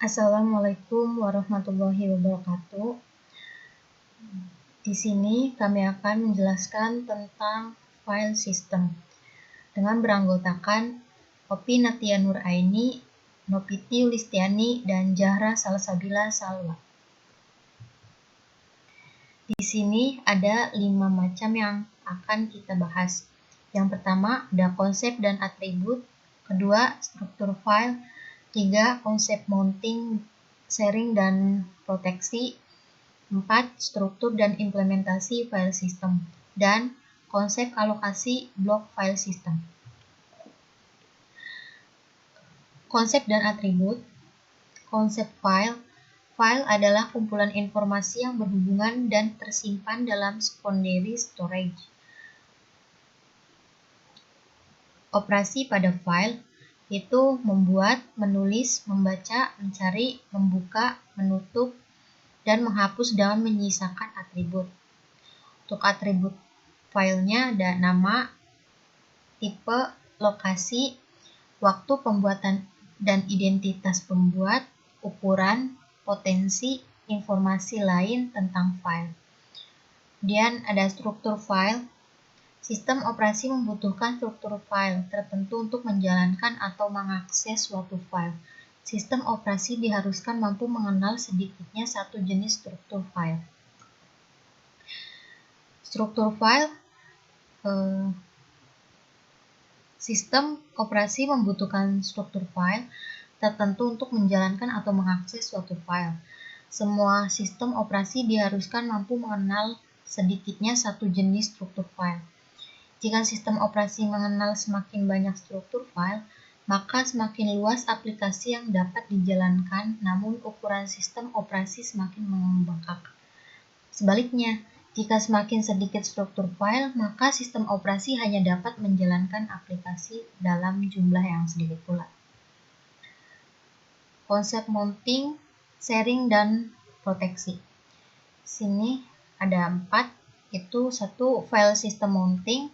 Assalamualaikum warahmatullahi wabarakatuh. Di sini kami akan menjelaskan tentang file system dengan beranggotakan Opi Natia Nuraini, Nopiti Listiani, dan Zahra Salsabila Salwa. Di sini ada 5 macam yang akan kita bahas. Yang pertama ada konsep dan atribut, kedua struktur file, 3 konsep mounting, sharing dan proteksi, 4 struktur dan implementasi file system, dan konsep alokasi blok file system. Konsep dan atribut. Konsep file. File adalah kumpulan informasi yang berhubungan dan tersimpan dalam secondary storage. Operasi pada file itu membuat, menulis, membaca, mencari, membuka, menutup, dan menghapus dan menyisakan atribut. Untuk atribut filenya ada nama, tipe, lokasi, waktu pembuatan dan identitas pembuat, ukuran, potensi, informasi lain tentang file. Kemudian ada struktur file. Sistem operasi membutuhkan struktur file tertentu untuk menjalankan atau mengakses suatu file. Sistem operasi diharuskan mampu mengenal sedikitnya satu jenis struktur file. Struktur file, sistem operasi membutuhkan struktur file tertentu untuk menjalankan atau mengakses suatu file. Semua sistem operasi diharuskan mampu mengenal sedikitnya satu jenis struktur file. Jika sistem operasi mengenal semakin banyak struktur file, maka semakin luas aplikasi yang dapat dijalankan, namun ukuran sistem operasi semakin membengkak. Sebaliknya, jika semakin sedikit struktur file, maka sistem operasi hanya dapat menjalankan aplikasi dalam jumlah yang sedikit pula. Konsep mounting, sharing, dan proteksi. Sini ada 4, yaitu 1 file system mounting,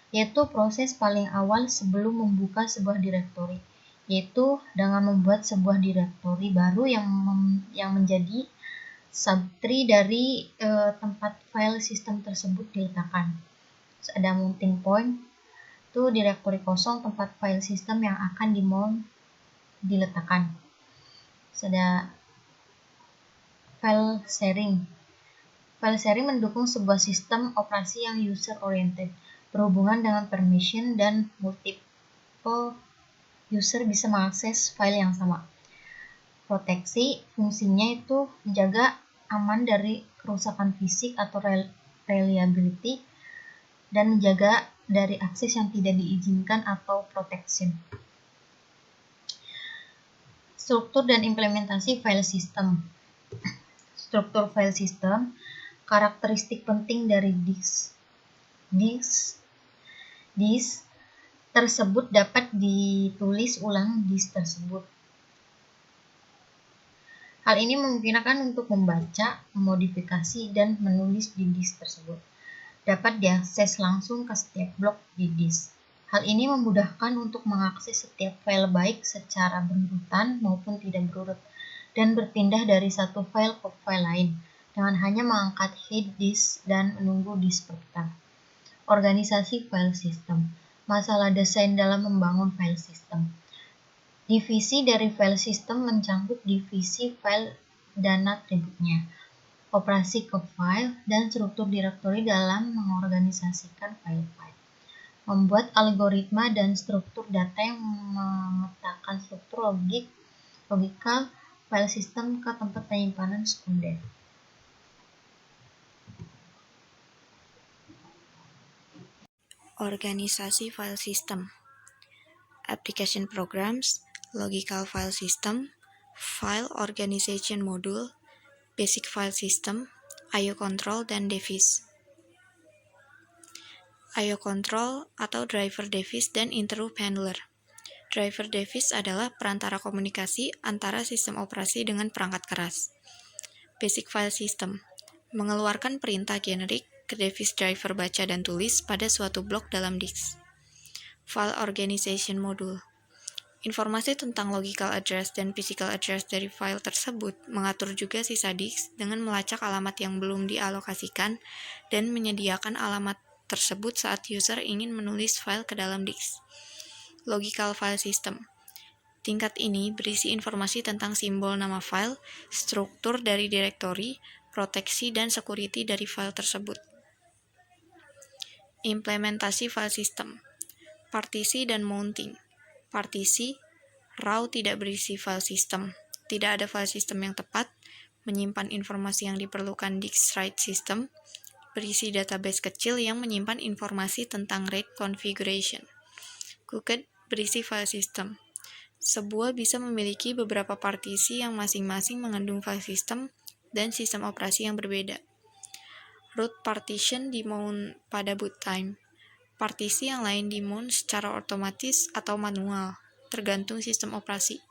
yaitu proses paling awal sebelum membuka sebuah direktori, yaitu dengan membuat sebuah direktori baru yang menjadi subtree dari tempat file system tersebut diletakkan. Terus ada mounting point, itu direktori kosong tempat file system yang akan diletakkan. Terus ada file sharing. File sharing mendukung sebuah sistem operasi yang user oriented, berhubungan dengan permission dan multiple user bisa mengakses file yang sama. Proteksi fungsinya itu menjaga aman dari kerusakan fisik atau reliability dan menjaga dari akses yang tidak diizinkan atau protection. Struktur dan implementasi file system. Struktur file system, karakteristik penting dari disk tersebut dapat ditulis ulang disk tersebut. Hal ini memungkinkan untuk membaca, memodifikasi, dan menulis di disk tersebut. Dapat diakses langsung ke setiap blok di disk. Hal ini memudahkan untuk mengakses setiap file baik secara berurutan maupun tidak berurut, dan berpindah dari satu file ke file lain, dengan hanya mengangkat head disk dan menunggu disk berputar. Organisasi file system. Masalah desain dalam membangun file system. Divisi dari file system mencangkup divisi file dan atributnya, operasi ke file, dan struktur direktori dalam mengorganisasikan file-file. Membuat algoritma dan struktur data yang memetakan struktur logikal file system ke tempat penyimpanan sekunder. Organisasi file system, application programs, logical file system, file organization module, basic file system, IO control, dan device. IO control atau driver device dan interrupt handler. Driver device adalah perantara komunikasi antara sistem operasi dengan perangkat keras. Basic file system mengeluarkan perintah generik ke device driver baca dan tulis pada suatu blok dalam disk. File organization module Informasi tentang logical address dan physical address dari file tersebut mengatur juga sisa disk dengan melacak alamat yang belum dialokasikan dan menyediakan alamat tersebut saat user ingin menulis file ke dalam disk. Logical file system. Tingkat ini berisi informasi tentang simbol nama file, struktur dari direktori, proteksi dan security dari file tersebut. Implementasi file system. Partisi dan mounting. Partisi, raw tidak berisi file system. Tidak ada file system yang tepat, menyimpan informasi yang diperlukan disk write system, berisi database kecil yang menyimpan informasi tentang RAID configuration. Cooked berisi file system. Sebuah bisa memiliki beberapa partisi yang masing-masing mengandung file system dan sistem operasi yang berbeda. Root partition di-mount pada boot time. Partisi yang lain di-mount secara otomatis atau manual, tergantung sistem operasi.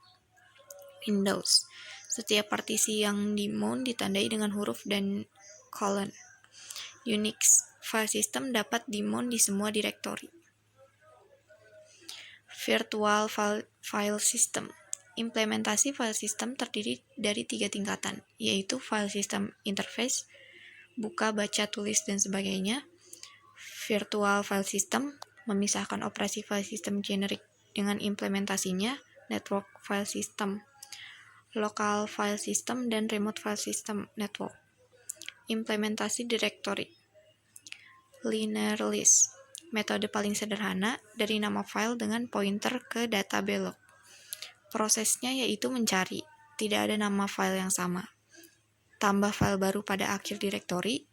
Windows. Setiap partisi yang di-mount ditandai dengan huruf dan colon. Unix. File system dapat di-mount di semua direktori. Virtual file system. Implementasi file system terdiri dari 3 tingkatan, yaitu file system interface, buka, baca, tulis, dan sebagainya. Virtual file system memisahkan operasi file system generik dengan implementasinya, network file system, local file system, dan remote file system network. Implementasi directory. Linear list. Metode paling sederhana dari nama file dengan pointer ke data belok. Prosesnya yaitu mencari, tidak ada nama file yang sama. Tambah file baru pada akhir direktori,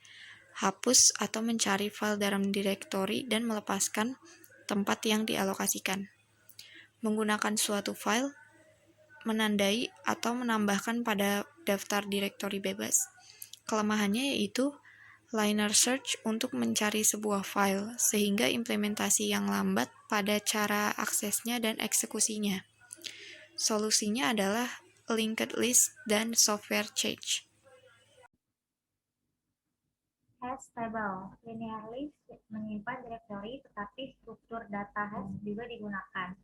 hapus atau mencari file dalam direktori dan melepaskan tempat yang dialokasikan. Menggunakan suatu file, menandai atau menambahkan pada daftar direktori bebas. Kelemahannya yaitu linear search untuk mencari sebuah file, sehingga implementasi yang lambat pada cara aksesnya dan eksekusinya. Solusinya adalah linked list dan software change. Hash table. Linear list menyimpan direktori, tetapi struktur data hash juga digunakan.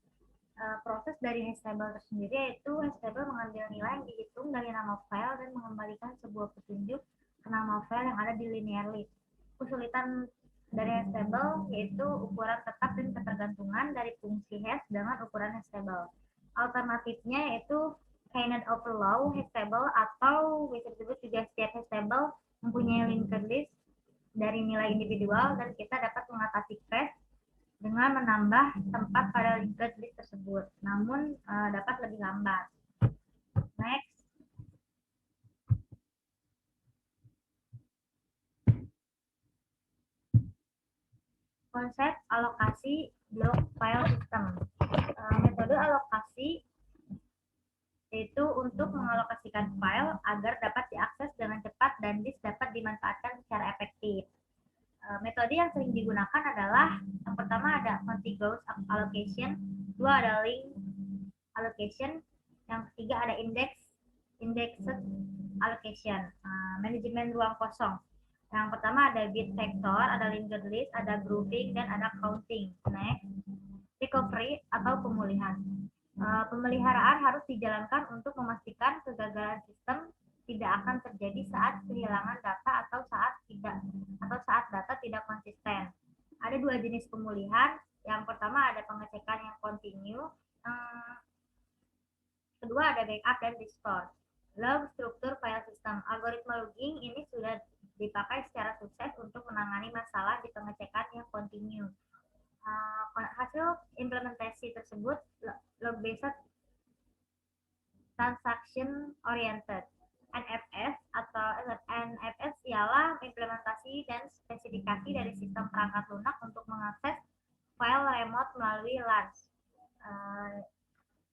Proses dari hash table tersendiri yaitu hash table mengambil nilai yang dihitung dari nama file dan mengembalikan sebuah petunjuk ke nama file yang ada di linear list. Kesulitan dari hash table yaitu ukuran tetap dan ketergantungan dari fungsi hash dengan ukuran hash table. Alternatifnya yaitu cannot overflow hash table, atau bisa disebut juga setiap hash table mempunyai linked list dari nilai individual dan kita dapat mengatasi crash dengan menambah tempat pada linked list tersebut, namun dapat lebih lambat. Next. Konsep alokasi blok file system. Metode alokasi yaitu untuk mengalokasikan file agar dapat diakses dengan cepat dan disk dapat dimanfaatkan secara efektif. Metode yang sering digunakan adalah yang pertama ada contiguous allocation, dua ada link allocation, yang ketiga ada indexed allocation, manajemen ruang kosong. Yang pertama ada bit vector, ada linked list, ada grouping, dan ada counting. Next, recovery atau pemulihan. Pemeliharaan harus dijalankan untuk memastikan kegagalan sistem tidak akan terjadi saat kehilangan data atau saat data tidak konsisten. Ada dua jenis pemulihan. Yang pertama ada pengecekan yang continue. Kedua ada backup dan restore. Log struktur file system. Algoritma logging ini sudah dipakai secara sukses untuk menangani masalah di pengecekan yang continue. Hasil implementasi tersebut log-based transaction oriented. NFS ialah implementasi dan spesifikasi dari sistem perangkat lunak untuk mengakses file remote melalui LAN.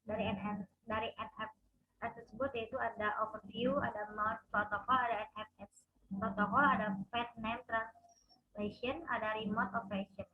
Dari NFS tersebut yaitu ada overview, ada merge protocol, ada NFS protokol, ada path name translation, ada remote operation.